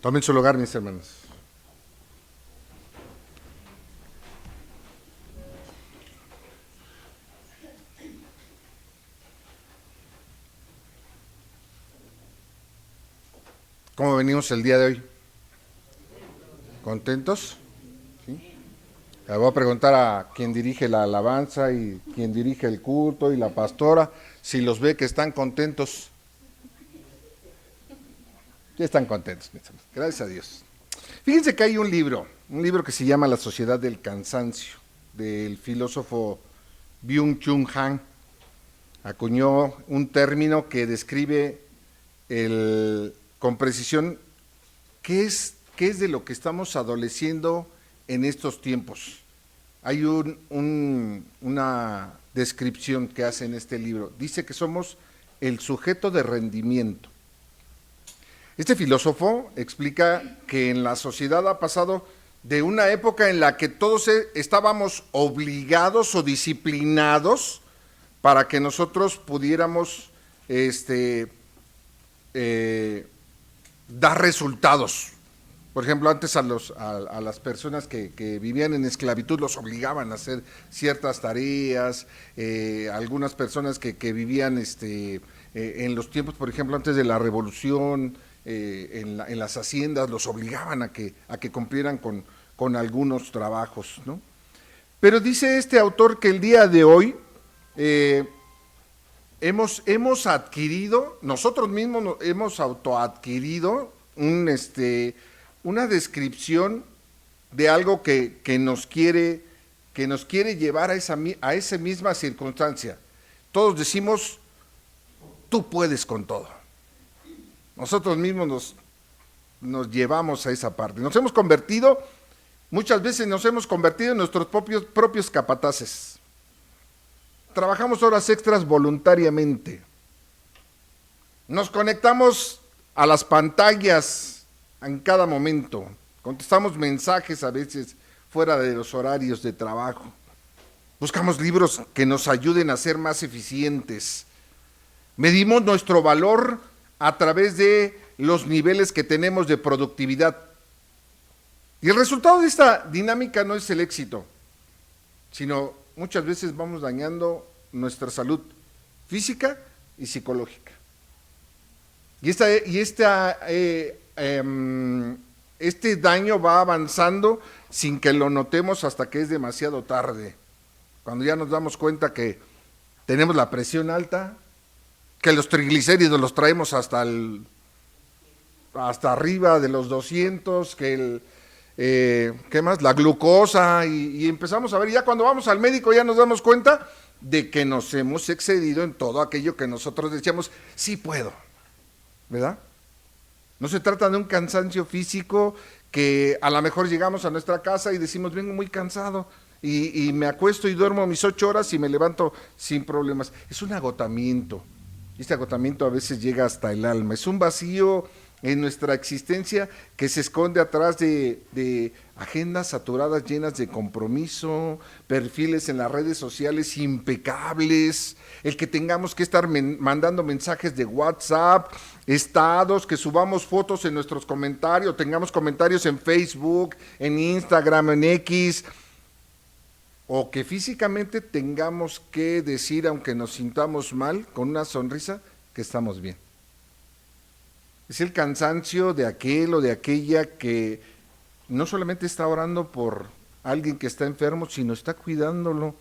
Tomen su lugar, mis hermanos. ¿Cómo venimos el día de hoy? ¿Contentos? ¿Sí? Le voy a preguntar a quien dirige la alabanza y quien dirige el culto y la pastora si los ve que están contentos. Ya están contentos, mis hermanos. Gracias a Dios. Fíjense que hay un libro que se llama La Sociedad del Cansancio, del filósofo Byung-Chul Han. Acuñó un término que describe con precisión qué es de lo que estamos adoleciendo en estos tiempos. Hay una descripción que hace en este libro. Dice que somos el sujeto de rendimiento. Este filósofo explica que en la sociedad ha pasado de una época en la que todos estábamos obligados o disciplinados para que nosotros pudiéramos dar resultados. Por ejemplo, antes a las personas que vivían en esclavitud los obligaban a hacer ciertas tareas, algunas personas que vivían en los tiempos, por ejemplo, antes de la revolución, en las haciendas los obligaban a que cumplieran con algunos trabajos, ¿no? Pero dice este autor que el día de hoy hemos adquirido, nosotros mismos hemos autoadquirido una descripción de algo que nos quiere llevar a esa misma circunstancia. Todos decimos, tú puedes con todo. Nosotros mismos nos llevamos a esa parte. Muchas veces nos hemos convertido en nuestros propios capataces. Trabajamos horas extras voluntariamente. Nos conectamos a las pantallas en cada momento. Contestamos mensajes a veces fuera de los horarios de trabajo. Buscamos libros que nos ayuden a ser más eficientes. Medimos nuestro valor a través de los niveles que tenemos de productividad. Y el resultado de esta dinámica no es el éxito, sino muchas veces vamos dañando nuestra salud física y psicológica. Este daño va avanzando sin que lo notemos hasta que es demasiado tarde. Cuando ya nos damos cuenta que tenemos la presión alta, que los triglicéridos los traemos hasta arriba de los 200, ¿qué más? La glucosa, y empezamos a ver, ya cuando vamos al médico ya nos damos cuenta de que nos hemos excedido en todo aquello que nosotros decíamos, sí puedo, ¿verdad? No se trata de un cansancio físico que a lo mejor llegamos a nuestra casa y decimos, vengo muy cansado, y me acuesto y duermo mis 8 horas y me levanto sin problemas. Es un agotamiento. Este agotamiento a veces llega hasta el alma. Es un vacío en nuestra existencia que se esconde atrás de agendas saturadas llenas de compromiso, perfiles en las redes sociales impecables, el que tengamos que estar mandando mensajes de WhatsApp, estados, que subamos fotos en nuestros comentarios, tengamos comentarios en Facebook, en Instagram, en X, o que físicamente tengamos que decir, aunque nos sintamos mal, con una sonrisa, que estamos bien. Es el cansancio de aquel o de aquella que no solamente está orando por alguien que está enfermo, sino está cuidándolo,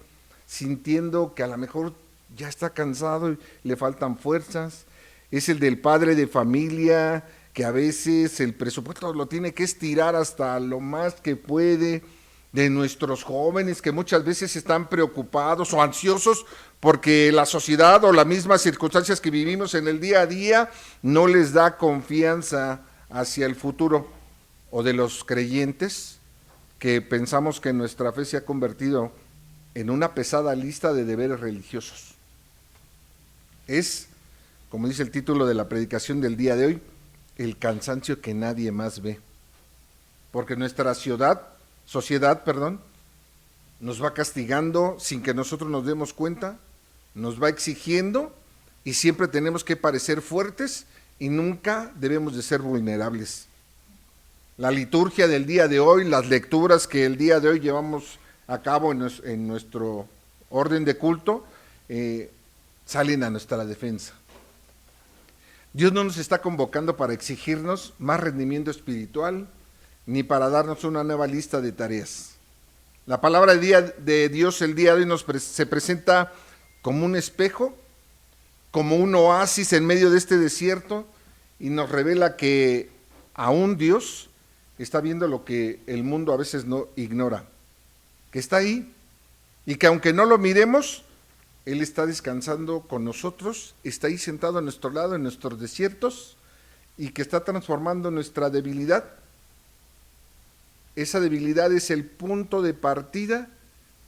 sintiendo que a lo mejor ya está cansado y le faltan fuerzas. Es el del padre de familia, que a veces el presupuesto lo tiene que estirar hasta lo más que puede, de nuestros jóvenes que muchas veces están preocupados o ansiosos porque la sociedad o las mismas circunstancias que vivimos en el día a día no les da confianza hacia el futuro, o de los creyentes que pensamos que nuestra fe se ha convertido en una pesada lista de deberes religiosos. Es, como dice el título de la predicación del día de hoy, el cansancio que nadie más ve, porque nuestra sociedad, nos va castigando sin que nosotros nos demos cuenta, nos va exigiendo y siempre tenemos que parecer fuertes y nunca debemos de ser vulnerables. la liturgia del día de hoy, las lecturas que el día de hoy llevamos a cabo en nuestro orden de culto, salen a nuestra defensa. Dios no nos está convocando para exigirnos más rendimiento espiritual, ni para darnos una nueva lista de tareas. La palabra de Dios el día de hoy se presenta como un espejo, como un oasis en medio de este desierto, y nos revela que aún Dios está viendo lo que el mundo a veces no ignora, que está ahí, y que aunque no lo miremos, Él está descansando con nosotros, está ahí sentado a nuestro lado en nuestros desiertos, y que está transformando nuestra debilidad. Esa debilidad es el punto de partida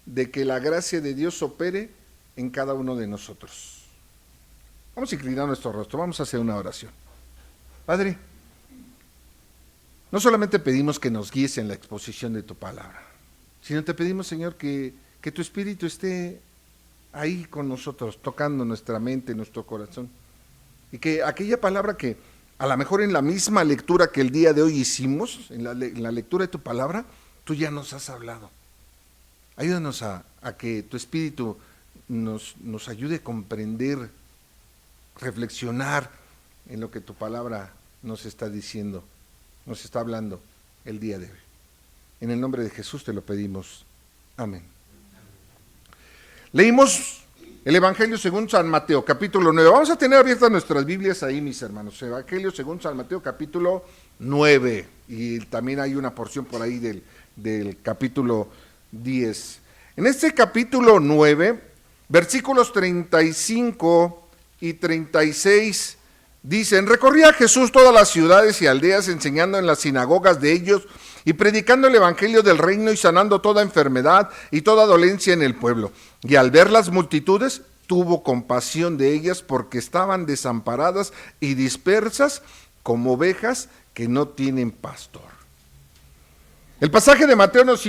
de que la gracia de Dios opere en cada uno de nosotros. Vamos a inclinar nuestro rostro, vamos a hacer una oración. Padre, no solamente pedimos que nos guíes en la exposición de tu palabra, sino te pedimos, Señor, que tu Espíritu esté ahí con nosotros, tocando nuestra mente, nuestro corazón, y que aquella palabra que a lo mejor en la misma lectura que el día de hoy hicimos, en la lectura de tu palabra, tú ya nos has hablado. Ayúdanos a que tu Espíritu nos ayude a comprender, reflexionar en lo que tu palabra nos está diciendo, nos está hablando el día de hoy. En el nombre de Jesús te lo pedimos. Amén. Leímos el Evangelio según San Mateo, capítulo 9. Vamos a tener abiertas nuestras Biblias ahí, mis hermanos. Evangelio según San Mateo, capítulo 9. Y también hay una porción por ahí del capítulo 10. En este capítulo 9, versículos 35 y 36, dicen: recorría Jesús todas las ciudades y aldeas, enseñando en las sinagogas de ellos y predicando el evangelio del reino y sanando toda enfermedad y toda dolencia en el pueblo. Y al ver las multitudes, tuvo compasión de ellas, porque estaban desamparadas y dispersas como ovejas que no tienen pastor. El pasaje de Mateo nos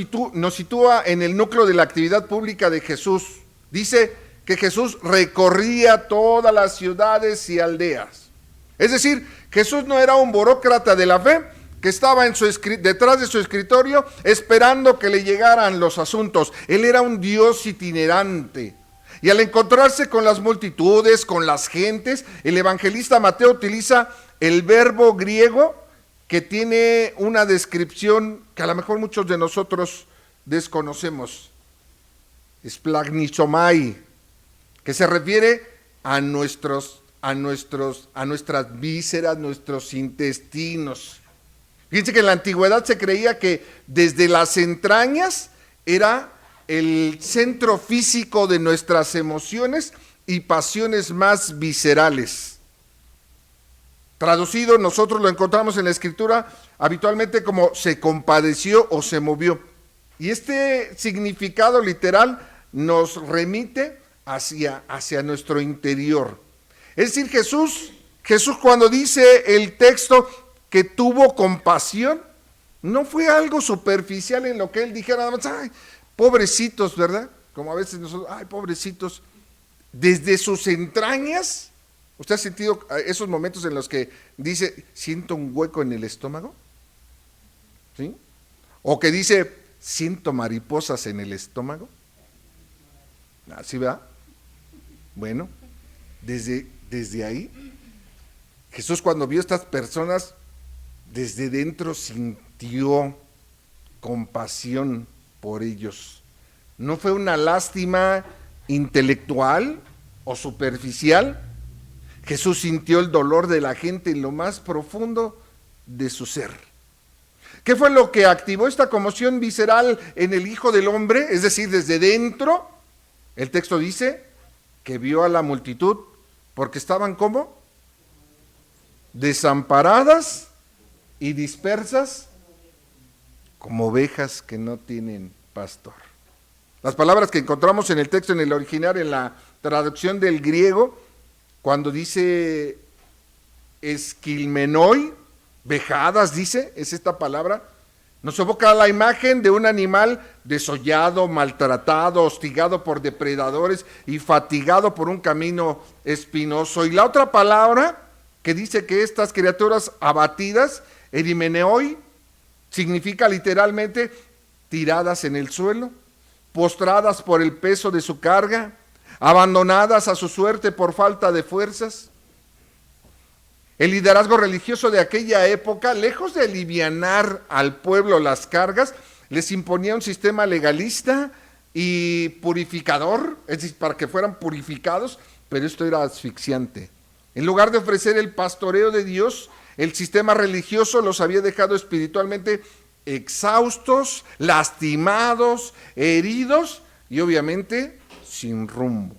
sitúa en el núcleo de la actividad pública de Jesús. Dice que Jesús recorría todas las ciudades y aldeas. Es decir, Jesús no era un burócrata de la fe que estaba detrás de su escritorio esperando que le llegaran los asuntos. Él era un Dios itinerante. Y al encontrarse con las multitudes, con las gentes, el evangelista Mateo utiliza el verbo griego que tiene una descripción que a lo mejor muchos de nosotros desconocemos. Splagnizomai, que se refiere a nuestras vísceras, nuestros intestinos. Fíjense que en la antigüedad se creía que desde las entrañas era el centro físico de nuestras emociones y pasiones más viscerales. Traducido, nosotros lo encontramos en la Escritura habitualmente como se compadeció o se movió. Y este significado literal nos remite hacia nuestro interior. Es decir, Jesús cuando dice el texto que tuvo compasión, no fue algo superficial en lo que él dijera, nada más, ay, pobrecitos, ¿verdad? Como a veces nosotros, ay, pobrecitos. Desde sus entrañas, ¿usted ha sentido esos momentos en los que dice, siento un hueco en el estómago? ¿Sí? O que dice, siento mariposas en el estómago. ¿Así va? Bueno, desde ahí, Jesús cuando vio a estas personas, desde dentro sintió compasión por ellos. No fue una lástima intelectual o superficial. Jesús sintió el dolor de la gente en lo más profundo de su ser. ¿Qué fue lo que activó esta conmoción visceral en el Hijo del Hombre? Es decir, desde dentro, el texto dice que vio a la multitud porque estaban ¿cómo? Desamparadas y dispersas como ovejas que no tienen pastor. Las palabras que encontramos en el texto, en el original, en la traducción del griego, cuando dice esquilmenoi, vejadas, dice, es esta palabra, nos evoca la imagen de un animal desollado, maltratado, hostigado por depredadores y fatigado por un camino espinoso. Y la otra palabra que dice que estas criaturas abatidas, erimeneoi, Significa literalmente tiradas en el suelo, postradas por el peso de su carga, abandonadas a su suerte por falta de fuerzas. El liderazgo religioso de aquella época, lejos de alivianar al pueblo las cargas, les imponía un sistema legalista y purificador, es decir, para que fueran purificados, pero esto era asfixiante. En lugar de ofrecer el pastoreo de Dios, el sistema religioso los había dejado espiritualmente exhaustos, lastimados, heridos y obviamente sin rumbo.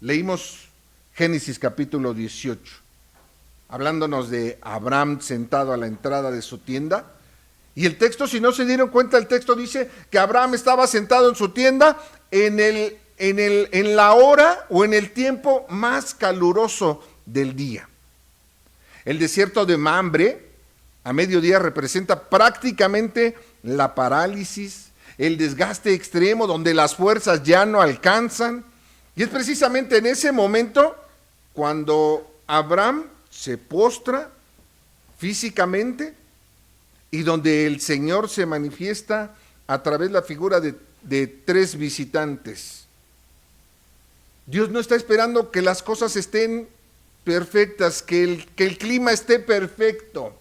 Leímos Génesis capítulo 18, hablándonos de Abraham sentado a la entrada de su tienda. Y el texto, si no se dieron cuenta, el texto dice que Abraham estaba sentado en su tienda en la hora o en el tiempo más caluroso del día. El desierto de Mamre a mediodía representa prácticamente la parálisis, el desgaste extremo donde las fuerzas ya no alcanzan. Y es precisamente en ese momento cuando Abraham se postra físicamente y donde el Señor se manifiesta a través de la figura de tres visitantes. Dios no está esperando que las cosas estén perfectas, que el clima esté perfecto,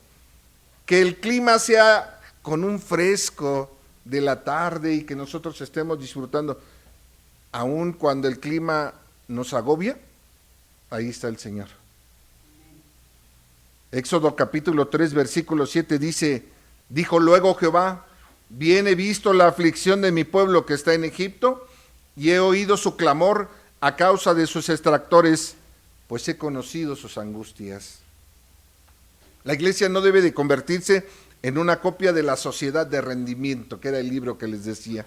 que el clima sea con un fresco de la tarde y que nosotros estemos disfrutando. Aun cuando el clima nos agobia, ahí está el Señor. Éxodo capítulo 3, versículo 7 dice: dijo luego Jehová, bien he visto la aflicción de mi pueblo que está en Egipto, y he oído su clamor a causa de sus extractores, pues he conocido sus angustias. La iglesia no debe de convertirse en una copia de la sociedad de rendimiento, que era el libro que les decía.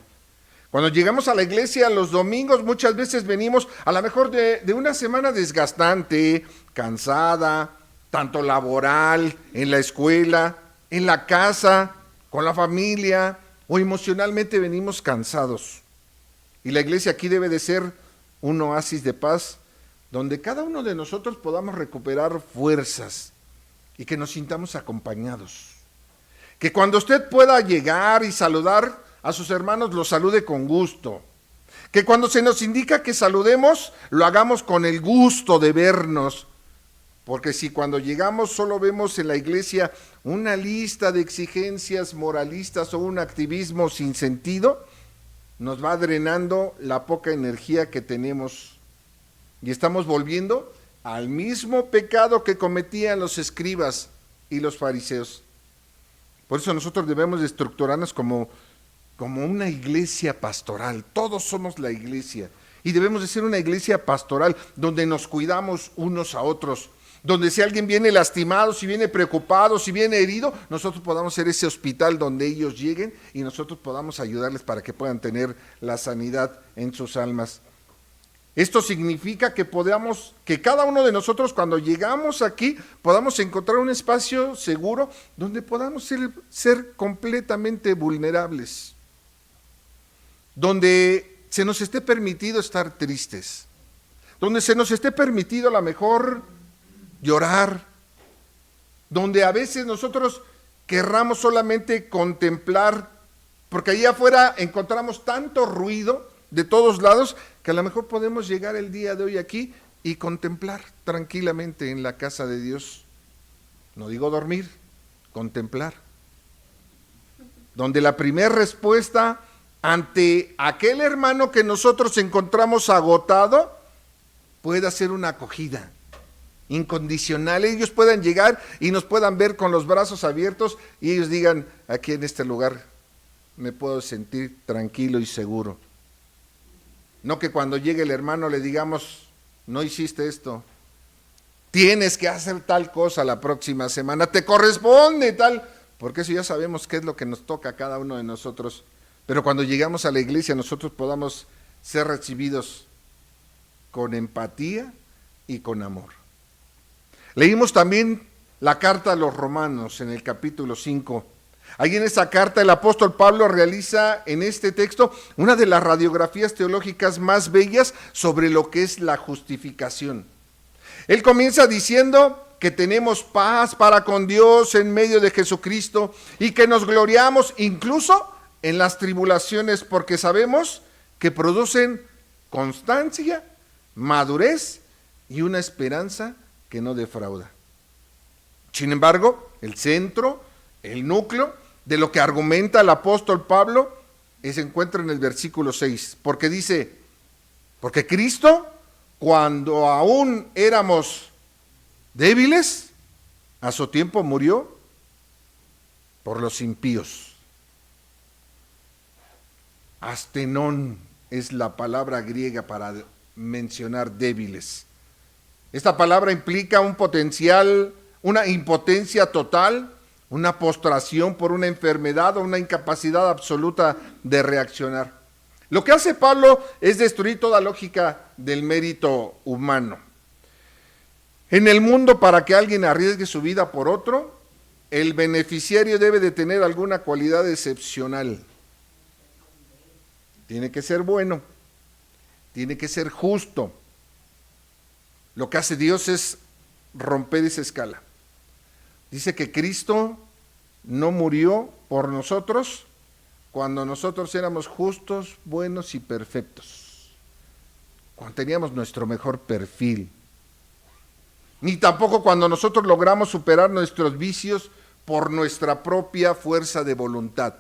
Cuando llegamos a la iglesia los domingos, muchas veces venimos a lo mejor de una semana desgastante, cansada, tanto laboral, en la escuela, en la casa, con la familia, o emocionalmente venimos cansados. Y la iglesia aquí debe de ser un oasis de paz, donde cada uno de nosotros podamos recuperar fuerzas y que nos sintamos acompañados. Que cuando usted pueda llegar y saludar a sus hermanos, los salude con gusto. Que cuando se nos indica que saludemos, lo hagamos con el gusto de vernos. Porque si cuando llegamos solo vemos en la iglesia una lista de exigencias moralistas o un activismo sin sentido, nos va drenando la poca energía que tenemos. Y estamos volviendo al mismo pecado que cometían los escribas y los fariseos. Por eso nosotros debemos de estructurarnos como una iglesia pastoral. Todos somos la iglesia y debemos de ser una iglesia pastoral donde nos cuidamos unos a otros, donde si alguien viene lastimado, si viene preocupado, si viene herido, nosotros podamos ser ese hospital donde ellos lleguen y nosotros podamos ayudarles para que puedan tener la sanidad en sus almas. Esto significa que cada uno de nosotros cuando llegamos aquí podamos encontrar un espacio seguro donde podamos ser completamente vulnerables, donde se nos esté permitido estar tristes, donde se nos esté permitido a lo mejor llorar, donde a veces nosotros querramos solamente contemplar, porque allá afuera encontramos tanto ruido de todos lados, que a lo mejor podemos llegar el día de hoy aquí y contemplar tranquilamente en la casa de Dios. No digo dormir, contemplar. Donde la primera respuesta ante aquel hermano que nosotros encontramos agotado pueda ser una acogida incondicional. Ellos puedan llegar y nos puedan ver con los brazos abiertos y ellos digan: aquí en este lugar me puedo sentir tranquilo y seguro. No que cuando llegue el hermano le digamos: no hiciste esto, tienes que hacer tal cosa la próxima semana, te corresponde tal, porque eso ya sabemos qué es lo que nos toca a cada uno de nosotros. Pero cuando llegamos a la iglesia nosotros podamos ser recibidos con empatía y con amor. Leímos también la carta a los Romanos en el capítulo 5. Ahí en esa carta el apóstol Pablo realiza en este texto una de las radiografías teológicas más bellas sobre lo que es la justificación. Él comienza diciendo que tenemos paz para con Dios en medio de Jesucristo y que nos gloriamos incluso en las tribulaciones porque sabemos que producen constancia, madurez y una esperanza que no defrauda. Sin embargo, el centro, el núcleo de lo que argumenta el apóstol Pablo se encuentra en el versículo 6, porque dice, porque Cristo, cuando aún éramos débiles, a su tiempo murió por los impíos. Astenón es la palabra griega para mencionar débiles. Esta palabra implica un potencial, una impotencia total, una postración por una enfermedad o una incapacidad absoluta de reaccionar. Lo que hace Pablo es destruir toda lógica del mérito humano. En el mundo, para que alguien arriesgue su vida por otro, el beneficiario debe de tener alguna cualidad excepcional. Tiene que ser bueno, tiene que ser justo. Lo que hace Dios es romper esa escala. Dice que Cristo no murió por nosotros cuando nosotros éramos justos, buenos y perfectos, cuando teníamos nuestro mejor perfil, ni tampoco cuando nosotros logramos superar nuestros vicios por nuestra propia fuerza de voluntad.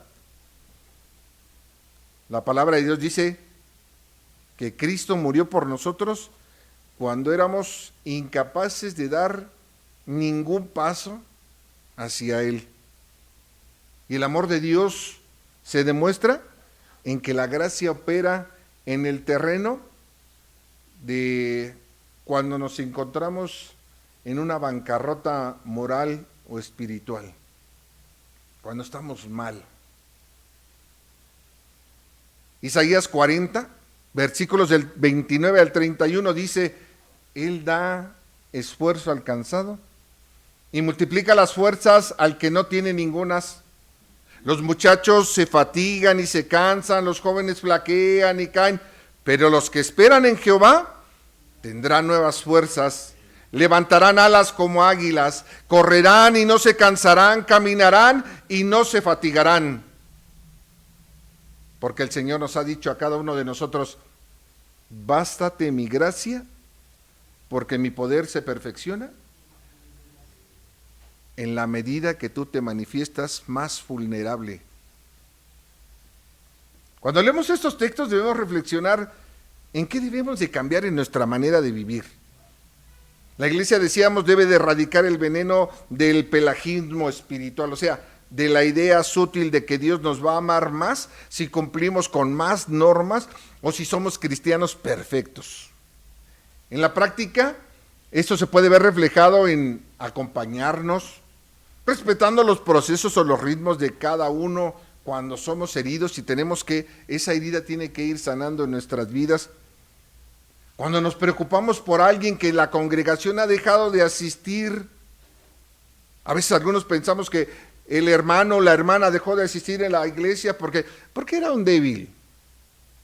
La palabra de Dios dice que Cristo murió por nosotros cuando éramos incapaces de dar ningún paso hacia Él. Y el amor de Dios se demuestra en que la gracia opera en el terreno de cuando nos encontramos en una bancarrota moral o espiritual, cuando estamos mal. Isaías 40, versículos del 29 al 31 dice, Él da esfuerzo al cansado y multiplica las fuerzas al que no tiene ningunas. Los muchachos se fatigan y se cansan, los jóvenes flaquean y caen, pero los que esperan en Jehová tendrán nuevas fuerzas, levantarán alas como águilas, correrán y no se cansarán, caminarán y no se fatigarán. Porque el Señor nos ha dicho a cada uno de nosotros, bástate mi gracia, porque mi poder se perfecciona en la medida que tú te manifiestas más vulnerable. Cuando leemos estos textos debemos reflexionar en qué debemos de cambiar en nuestra manera de vivir. La iglesia, decíamos, debe de erradicar el veneno del pelagismo espiritual, o sea, de la idea sutil de que Dios nos va a amar más si cumplimos con más normas o si somos cristianos perfectos. En la práctica, esto se puede ver reflejado en acompañarnos, respetando los procesos o los ritmos de cada uno cuando somos heridos y tenemos que, esa herida tiene que ir sanando en nuestras vidas. Cuando nos preocupamos por alguien que la congregación ha dejado de asistir, a veces algunos pensamos que el hermano o la hermana dejó de asistir en la iglesia porque era un débil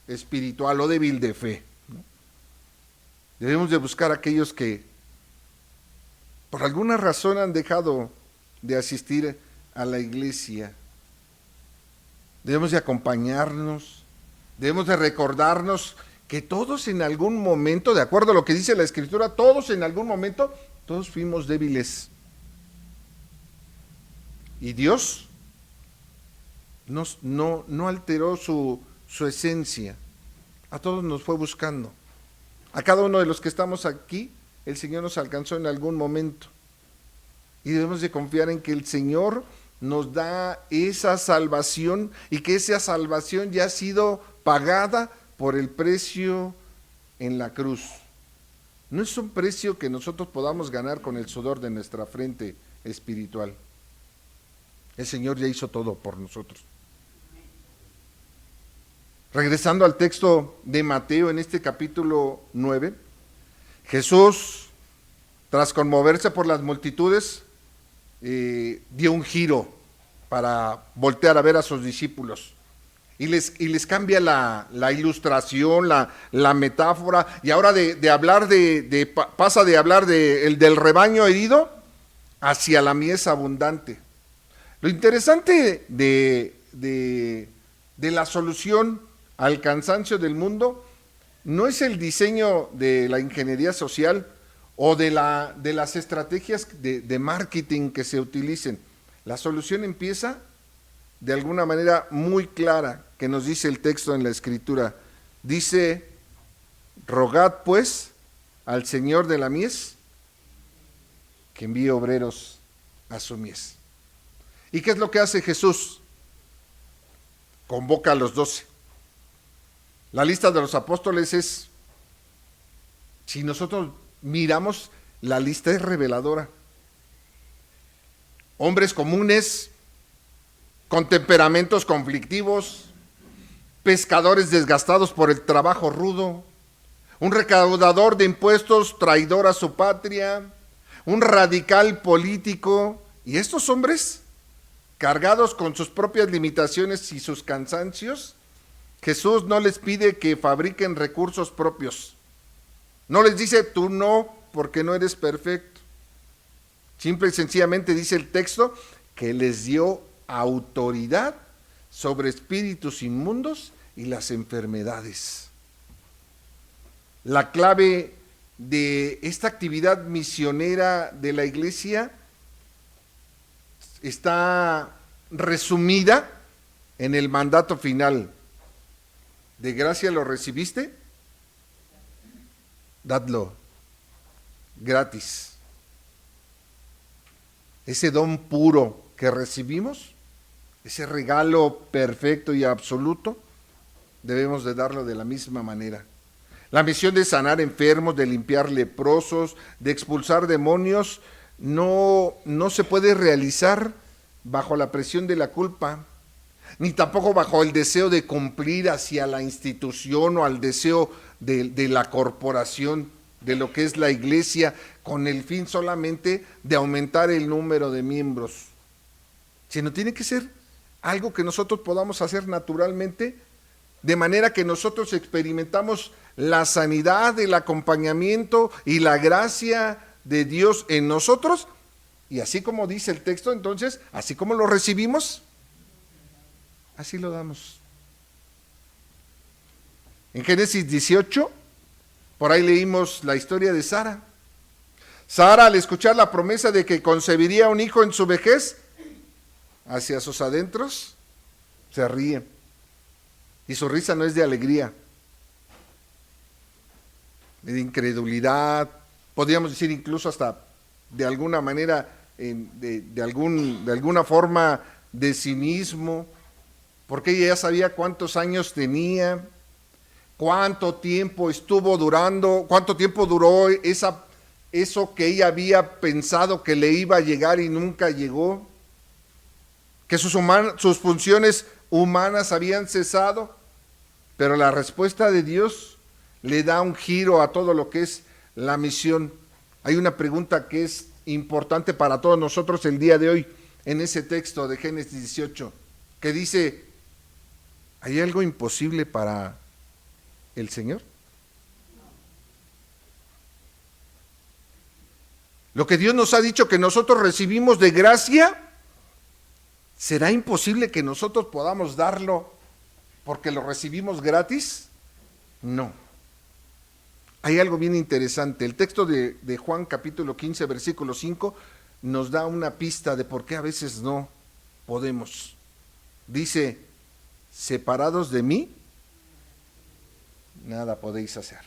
espiritual o débil de fe, ¿no? Debemos de buscar a aquellos que por alguna razón han dejado de asistir a la iglesia. Debemos de acompañarnos, debemos de recordarnos que todos en algún momento, de acuerdo a lo que dice la Escritura, todos en algún momento, todos fuimos débiles. Y Dios no alteró su esencia. A todos nos fue buscando. A cada uno de los que estamos aquí, el Señor nos alcanzó en algún momento. Y debemos de confiar en que el Señor nos da esa salvación y que esa salvación ya ha sido pagada por el precio en la cruz. No es un precio que nosotros podamos ganar con el sudor de nuestra frente espiritual. El Señor ya hizo todo por nosotros. Regresando al texto de Mateo en este capítulo 9, Jesús, tras conmoverse por las multitudes, dio un giro para voltear a ver a sus discípulos y les cambia la ilustración, la metáfora, y ahora pasa de hablar del rebaño herido hacia la mies abundante. Lo interesante de la solución al cansancio del mundo no es el diseño de la ingeniería social o de las estrategias de marketing que se utilicen. La solución empieza de alguna manera muy clara, que nos dice el texto en la Escritura. Dice: rogad pues al Señor de la mies que envíe obreros a su mies. ¿Y qué es lo que hace Jesús? Convoca a los 12. La lista de los apóstoles es, si nosotros miramos, la lista es reveladora. Hombres comunes, con temperamentos conflictivos, pescadores desgastados por el trabajo rudo, un recaudador de impuestos traidor a su patria, un radical político, y estos hombres, cargados con sus propias limitaciones y sus cansancios, Jesús no les pide que fabriquen recursos propios. No les dice, tú no, porque no eres perfecto. Simple y sencillamente dice el texto que les dio autoridad sobre espíritus inmundos y las enfermedades. La clave de esta actividad misionera de la iglesia está resumida en el mandato final. ¿De gracia lo recibiste? Dadlo gratis. Ese don puro que recibimos, ese regalo perfecto y absoluto, debemos de darlo de la misma manera. La misión de sanar enfermos, de limpiar leprosos, de expulsar demonios, no se puede realizar bajo la presión de la culpa, ni tampoco bajo el deseo de cumplir hacia la institución o al deseo de la corporación, de lo que es la iglesia, con el fin solamente de aumentar el número de miembros, sino tiene que ser algo que nosotros podamos hacer naturalmente, de manera que nosotros experimentamos la sanidad, el acompañamiento y la gracia de Dios en nosotros, y así como dice el texto, entonces, así como lo recibimos, así lo damos. En Génesis 18, por ahí leímos la historia de Sara. Sara, al escuchar la promesa de que concebiría un hijo en su vejez, hacia sus adentros, se ríe. Y su risa no es de alegría, de incredulidad, podríamos decir incluso hasta de alguna manera, de alguna forma de cinismo, porque ella ya sabía cuántos años tenía, cuánto tiempo duró eso que ella había pensado que le iba a llegar y nunca llegó, que sus funciones humanas habían cesado, pero la respuesta de Dios le da un giro a todo lo que es la misión. Hay una pregunta que es importante para todos nosotros el día de hoy, en ese texto de Génesis 18, que dice: ¿hay algo imposible para el Señor? Lo que Dios nos ha dicho que nosotros recibimos de gracia, ¿será imposible que nosotros podamos darlo porque lo recibimos gratis? No. Hay algo bien interesante. El texto de Juan capítulo 15, versículo 5, nos da una pista de por qué a veces no podemos. Dice: separados de mí, nada podéis hacer.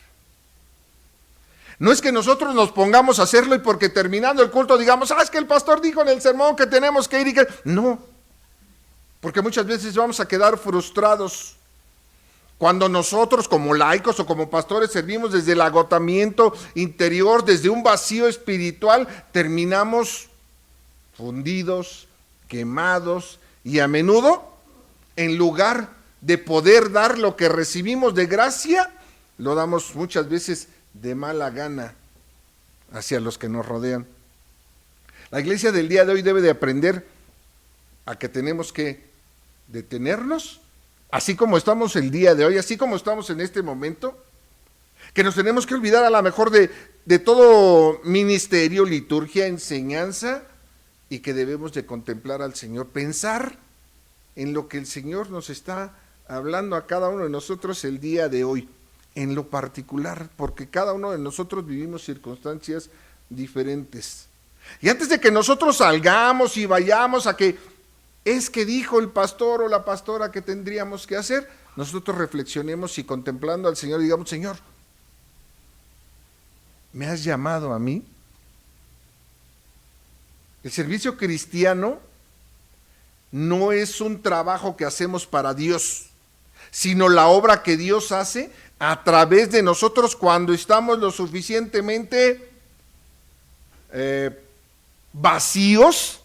No es que nosotros nos pongamos a hacerlo y porque terminando el culto digamos: es que el pastor dijo en el sermón que tenemos que ir y que... No, porque muchas veces vamos a quedar frustrados cuando nosotros como laicos o como pastores servimos desde el agotamiento interior, desde un vacío espiritual, terminamos fundidos, quemados y a menudo, en lugar de poder dar lo que recibimos de gracia, lo damos muchas veces de mala gana hacia los que nos rodean. La iglesia del día de hoy debe de aprender a que tenemos que detenernos, así como estamos el día de hoy, así como estamos en este momento, que nos tenemos que olvidar a lo mejor de todo ministerio, liturgia, enseñanza, y que debemos de contemplar al Señor, pensar en lo que el Señor nos está hablando a cada uno de nosotros el día de hoy, en lo particular, porque cada uno de nosotros vivimos circunstancias diferentes. Y antes de que nosotros salgamos y vayamos a que es que dijo el pastor o la pastora que tendríamos que hacer, nosotros reflexionemos y contemplando al Señor digamos, Señor, ¿me has llamado a mí? El servicio cristiano no es un trabajo que hacemos para Dios, sino la obra que Dios hace a través de nosotros cuando estamos lo suficientemente vacíos,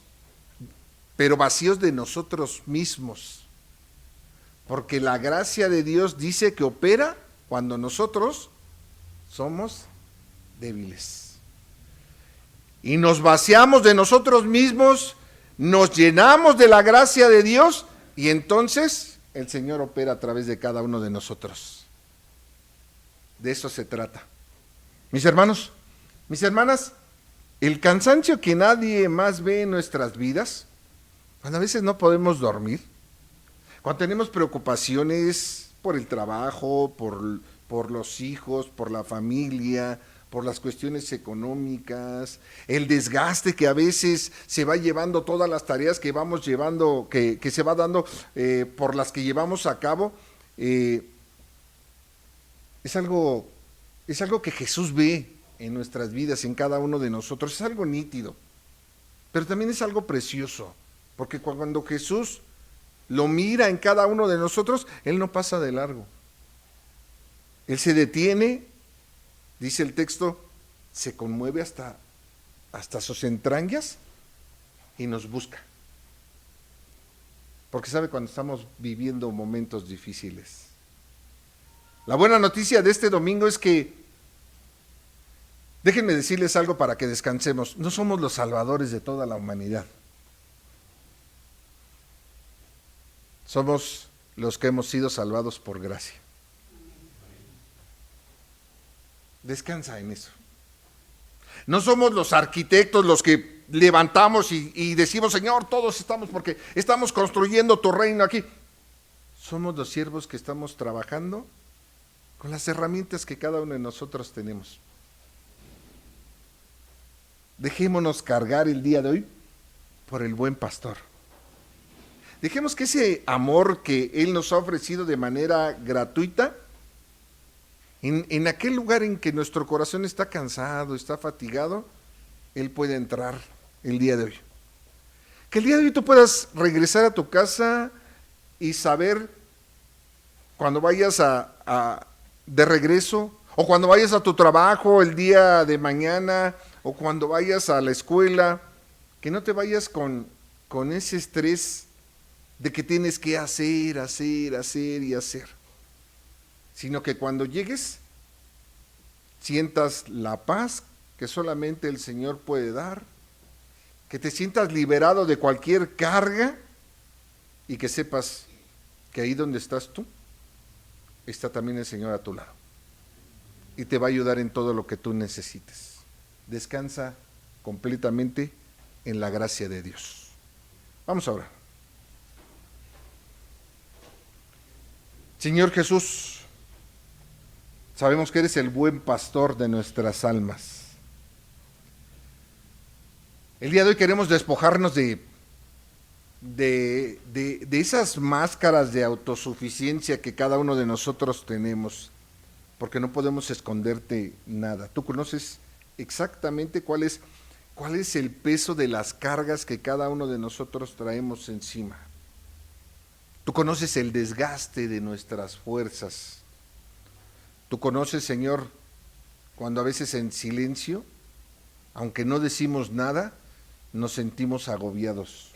pero vacíos de nosotros mismos. Porque la gracia de Dios dice que opera cuando nosotros somos débiles. Y nos vaciamos de nosotros mismos, nos llenamos de la gracia de Dios y entonces el Señor opera a través de cada uno de nosotros. De eso se trata. Mis hermanos, mis hermanas, el cansancio que nadie más ve en nuestras vidas, cuando a veces no podemos dormir, cuando tenemos preocupaciones por el trabajo, por los hijos, por la familia, por las cuestiones económicas, el desgaste que a veces se va llevando todas las tareas que vamos llevando, que se va dando por las que llevamos a cabo, es algo que Jesús ve en nuestras vidas, en cada uno de nosotros, es algo nítido, pero también es algo precioso, porque cuando Jesús lo mira en cada uno de nosotros, Él no pasa de largo. Él se detiene, dice el texto, se conmueve hasta sus entrañas y nos busca. Porque sabe cuando estamos viviendo momentos difíciles. La buena noticia de este domingo es que, déjenme decirles algo para que descansemos, no somos los salvadores de toda la humanidad. Somos los que hemos sido salvados por gracia. Descansa en eso. No somos los arquitectos los que levantamos y decimos, Señor, todos estamos porque estamos construyendo tu reino aquí. Somos los siervos que estamos trabajando con las herramientas que cada uno de nosotros tenemos. Dejémonos cargar el día de hoy por el buen pastor. Dejemos que ese amor que Él nos ha ofrecido de manera gratuita, en aquel lugar en que nuestro corazón está cansado, está fatigado, Él puede entrar el día de hoy. Que el día de hoy tú puedas regresar a tu casa y saber cuando vayas de regreso, o cuando vayas a tu trabajo el día de mañana, o cuando vayas a la escuela, que no te vayas con ese estrés de que tienes que hacer, sino que cuando llegues sientas la paz que solamente el Señor puede dar, que te sientas liberado de cualquier carga y que sepas que ahí donde estás tú, está también el Señor a tu lado y te va a ayudar en todo lo que tú necesites. Descansa completamente en la gracia de Dios. Vamos a orar. Señor Jesús, sabemos que eres el buen pastor de nuestras almas. El día de hoy queremos despojarnos de esas máscaras de autosuficiencia que cada uno de nosotros tenemos, porque no podemos esconderte nada. Tú conoces exactamente cuál es el peso de las cargas que cada uno de nosotros traemos encima. Tú conoces el desgaste de nuestras fuerzas. Tú conoces, Señor, cuando a veces en silencio, aunque no decimos nada, nos sentimos agobiados.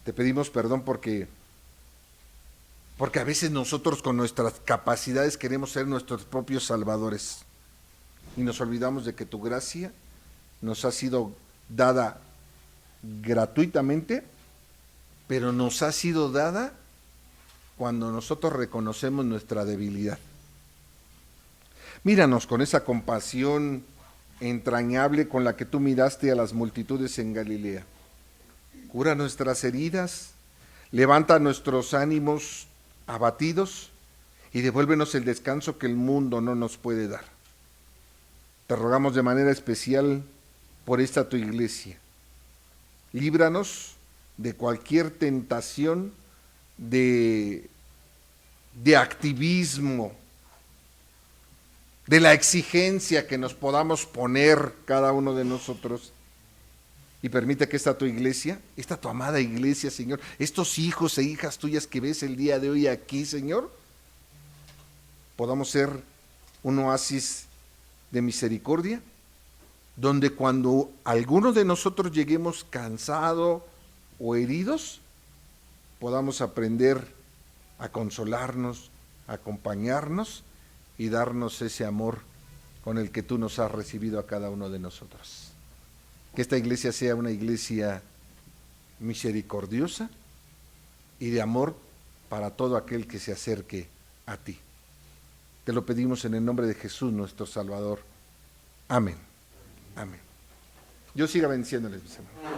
Te pedimos perdón porque a veces nosotros con nuestras capacidades queremos ser nuestros propios salvadores y nos olvidamos de que tu gracia nos ha sido dada gratuitamente, pero nos ha sido dada cuando nosotros reconocemos nuestra debilidad. Míranos con esa compasión entrañable con la que tú miraste a las multitudes en Galilea. Cura nuestras heridas, levanta nuestros ánimos abatidos y devuélvenos el descanso que el mundo no nos puede dar. Te rogamos de manera especial por esta tu iglesia. Líbranos de cualquier tentación de activismo, de la exigencia que nos podamos poner cada uno de nosotros. Y permite que esta tu iglesia, esta tu amada iglesia, Señor, estos hijos e hijas tuyas que ves el día de hoy aquí, Señor, podamos ser un oasis de misericordia, donde cuando alguno de nosotros lleguemos cansado o heridos, podamos aprender a consolarnos, a acompañarnos y darnos ese amor con el que tú nos has recibido a cada uno de nosotros. Que esta iglesia sea una iglesia misericordiosa y de amor para todo aquel que se acerque a ti. Te lo pedimos en el nombre de Jesús, nuestro Salvador. Amén. Amén. Dios siga bendiciéndoles, mis hermanos.